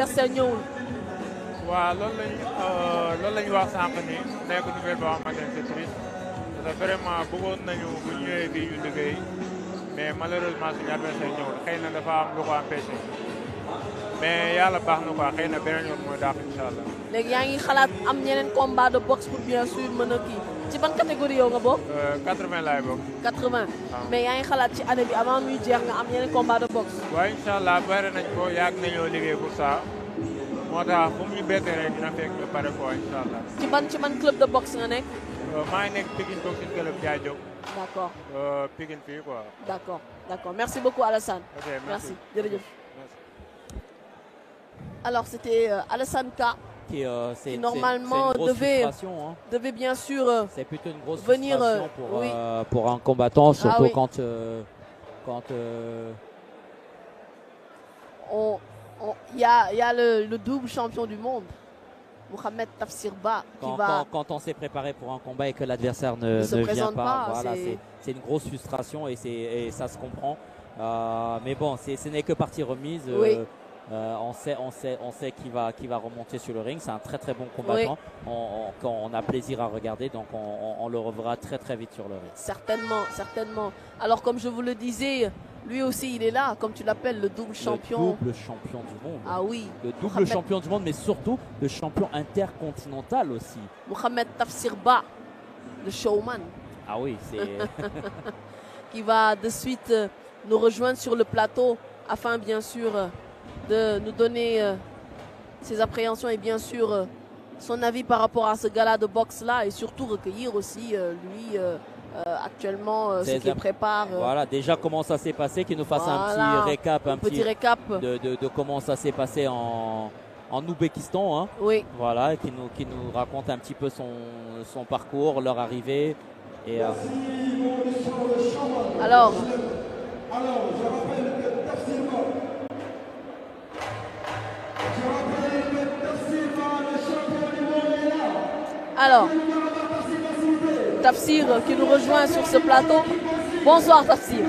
adversaire ñëwul. waaw loolu lañu wax sànq ni nekk nouvelle boo xamante ne c'est triste parce que vraiment bëggoon nañu bu ñëwee fii ñu liggéey mais malheureusement suñu adversaire ñëwul xëy na dafa am lu ko empêché mais yàlla baax na quoi xëy na beneen yoon mooy daax incha allah. léegi yaa ngi xalaat am ñeneen combat de boxe pour bien sûr mën a kii ci ban catégorie yow nga bokk. 80 laay bokk. 80 mais yaa ngi xalaat ci année bi avant muy jeex nga am ñeneen combat de boxe. waaw incha allah bare nañ ko yàgg nañoo liggéey pour ça moo tax fu mu ñu bettee rek dina fekk ñu pare ko incha allah. ci ban club de boxe nga nekk. maa ngi nekk Pikine Boxing Club Ndiaye Diop. d'accord. Pikine fii quoi. d'accord merci beaucoup Alassane. ok merci jërëjëf. Alors c'était Alassane Ka. Qui normalement devait bien sûr c'est plutôt une grosse venir frustration pour un combattant, surtout quand il y a le double champion du monde, Mohamed Tafsir Ba, quand on s'est préparé pour un combat et que l'adversaire ne vient pas, voilà, c'est une grosse frustration et ça se comprend. Mais bon, ce n'est que partie remise. Oui. On sait qui va remonter sur le ring. C'est un très très bon combattant. Oui. On a plaisir à regarder, donc on le reverra très très vite sur le ring. Certainement. Alors comme je vous le disais, lui aussi il est là, comme tu l'appelles, le double champion. Le double champion du monde. Ah oui. Le double champion du monde, mais surtout le champion intercontinental aussi. Mohamed Tafsir Ba, le showman. Ah oui, c'est... qui va de suite nous rejoindre sur le plateau afin bien sûr de nous donner ses appréhensions et bien sûr son avis par rapport à ce gala de boxe là et surtout recueillir aussi lui actuellement ce qu'il prépare. Voilà, déjà comment ça s'est passé, qu'il nous fasse un petit récap de comment ça s'est passé en Ouzbékistan. Hein. Oui. Voilà, qui nous raconte un petit peu son parcours, leur arrivée. Et, Alors, Tafsir qui nous rejoint sur ce plateau. Bonsoir Tafsir.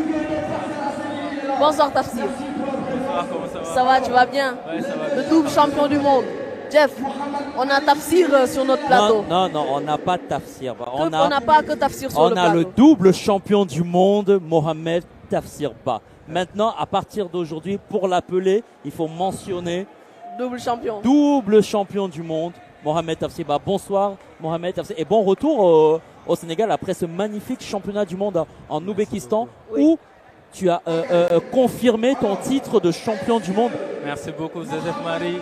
Bonsoir Tafsir. Bonsoir, comment ça va? Ça va, tu vas bien? Ouais, ça va. Le double champion du monde. Jeff, on a Tafsir sur notre plateau. Non, on n'a pas Tafsir. On n'a pas que Tafsir sur le plateau. On a le double champion du monde, Mohamed Tafsir Ba. Maintenant, à partir d'aujourd'hui, pour l'appeler, il faut mentionner double champion du monde, Mohamed Tafsir Ba. Bonsoir, Mohamed Tafsir. Et bon retour au Sénégal après ce magnifique championnat du monde en Ouzbékistan où tu as confirmé ton titre de champion du monde. Merci beaucoup, Joseph Marie.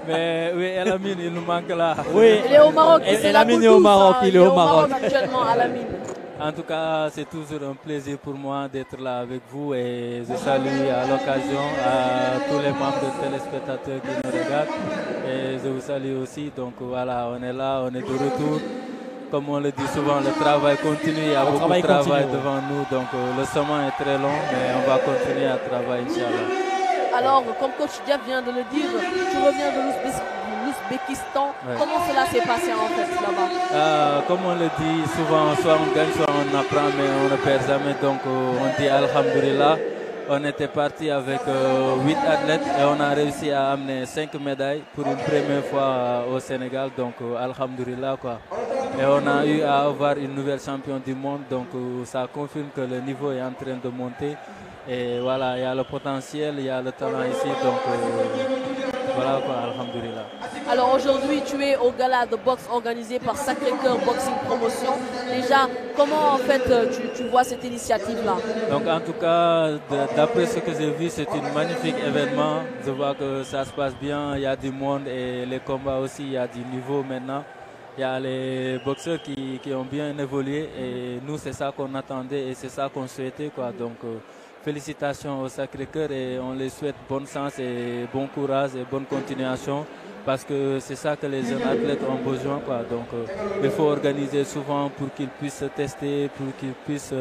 Mais oui, Elamine, il nous manque là. Oui, il est au Maroc. Elamine est au Maroc. Il est au Maroc actuellement, Elamine. En tout cas, c'est toujours un plaisir pour moi d'être là avec vous et je salue à l'occasion à tous les membres de téléspectateurs qui nous regardent et je vous salue aussi. Donc voilà, on est là, on est de retour. Comme on le dit souvent, le travail continue, il y a beaucoup de travail devant nous. Donc le chemin est très long, mais on va continuer à travailler, Inch'Allah. Alors, comme coach Jeff vient de le dire, tu reviens de l'Ouzbékistan. Ouais. Comment cela s'est passé en fait là-bas? Comme on le dit souvent, soit on gagne, soit on apprend, mais on ne perd jamais. Donc on dit Alhamdulillah. On était parti avec 8 athlètes et on a réussi à amener 5 médailles pour une première fois au Sénégal. Donc Alhamdulillah quoi. Et on a eu à avoir une nouvelle championne du monde. Donc ça confirme que le niveau est en train de monter. Et voilà, il y a le potentiel, il y a le talent ici. Donc voilà quoi, Alhamdulillah. Alors aujourd'hui, tu es au gala de boxe organisé par Sacré-Cœur Boxing Promotion. Déjà, comment en fait tu vois cette initiative-là? Donc en tout cas, d'après ce que j'ai vu, c'est un magnifique événement. Je vois que ça se passe bien, il y a du monde et les combats aussi, il y a du niveau maintenant. Il y a les boxeurs qui ont bien évolué et nous, c'est ça qu'on attendait et c'est ça qu'on souhaitait, quoi. Donc félicitations au Sacré-Cœur et on les souhaite bonne chance et bon courage et bonne continuation. Parce que c'est ça que les jeunes athlètes ont besoin, quoi. Donc il faut organiser souvent pour qu'ils puissent se tester, pour qu'ils puissent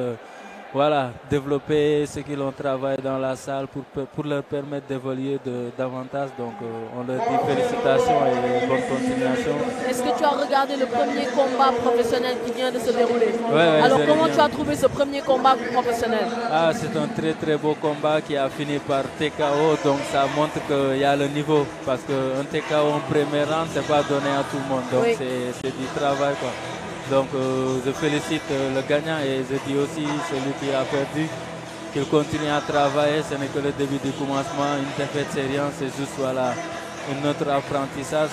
voilà, développer ce qu'ils ont travaillé dans la salle pour leur permettre d'évoluer davantage. Donc on leur dit félicitations et bonne continuation. Est-ce que tu as regardé le premier combat professionnel qui vient de se dérouler? Ouais, alors comment tu as trouvé ce premier combat professionnel? C'est un très très beau combat qui a fini par TKO, donc ça montre qu'il y a le niveau, parce qu'un TKO en premier round c'est pas donné à tout le monde, donc c'est du travail quoi. Donc je félicite le gagnant et je dis aussi celui qui a perdu qu'il continue à travailler, ce n'est que le début du commencement, une défaite c'est rien, c'est juste voilà, un autre apprentissage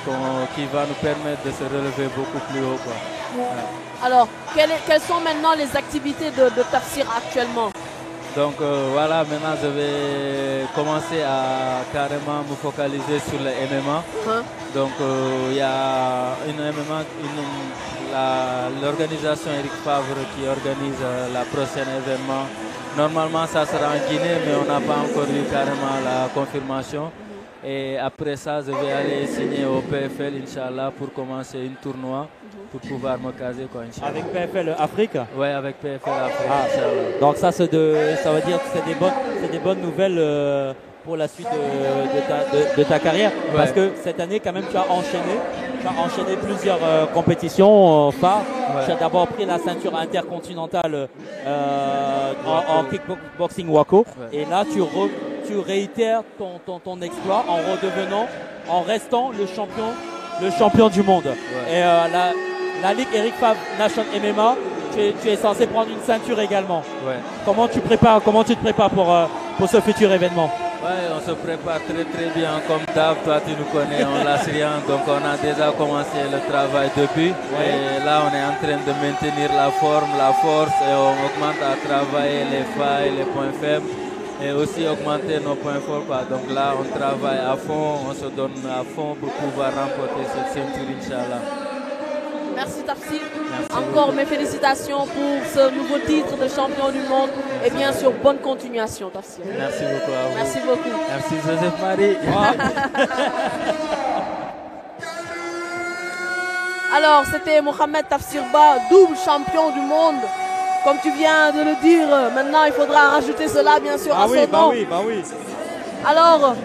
qui va nous permettre de se relever beaucoup plus haut quoi. Voilà. Alors, quelles sont maintenant les activités de Tafsir actuellement? Donc voilà, maintenant je vais commencer à carrément me focaliser sur le MMA. Donc il y a une MMA, l'organisation Eric Favre qui organise la prochaine événement. Normalement ça sera en Guinée, mais on n'a pas encore eu carrément la confirmation. Et après ça, je vais aller signer au PFL, Inch'Allah, pour commencer une tournoi, pour pouvoir me caser, quoi, Inch'Allah. Avec PFL Afrique? Oui, avec PFL Afrique, Inch'Allah. Donc ça, ça veut dire que c'est des bonnes nouvelles pour la suite de ta carrière. Ouais. Parce que cette année, quand même, tu as enchaîné plusieurs compétitions phares. Ouais. Tu as d'abord pris la ceinture intercontinentale en kickboxing WAKO. Ouais. Et là, tu réitères ton exploit en restant le champion du monde. Ouais. Et la Ligue Eric Favre Nation MMA, tu es censé prendre une ceinture également. Ouais. Comment tu te prépares pour ce futur événement? Ouais, on se prépare très très bien comme d'hab, toi tu nous connais, on lâche rien, donc on a déjà commencé le travail depuis. Ouais. Et là on est en train de maintenir la forme, la force et on augmente à travailler les failles, les points faibles. Et aussi augmenter nos points forts. Donc là, on travaille à fond, on se donne à fond pour pouvoir remporter cette ceinture, Inch'Allah. Merci Tafsir. Encore mes félicitations pour ce nouveau titre de champion du monde. Merci. Et bien sûr, bonne continuation Tafsir. Merci beaucoup à vous. Merci beaucoup. Merci Joseph Marie. Alors, c'était Mohamed Tafsir Ba, double champion du monde. Comme tu viens de le dire, maintenant il faudra rajouter cela bien sûr à son nom. Bah oui. Alors,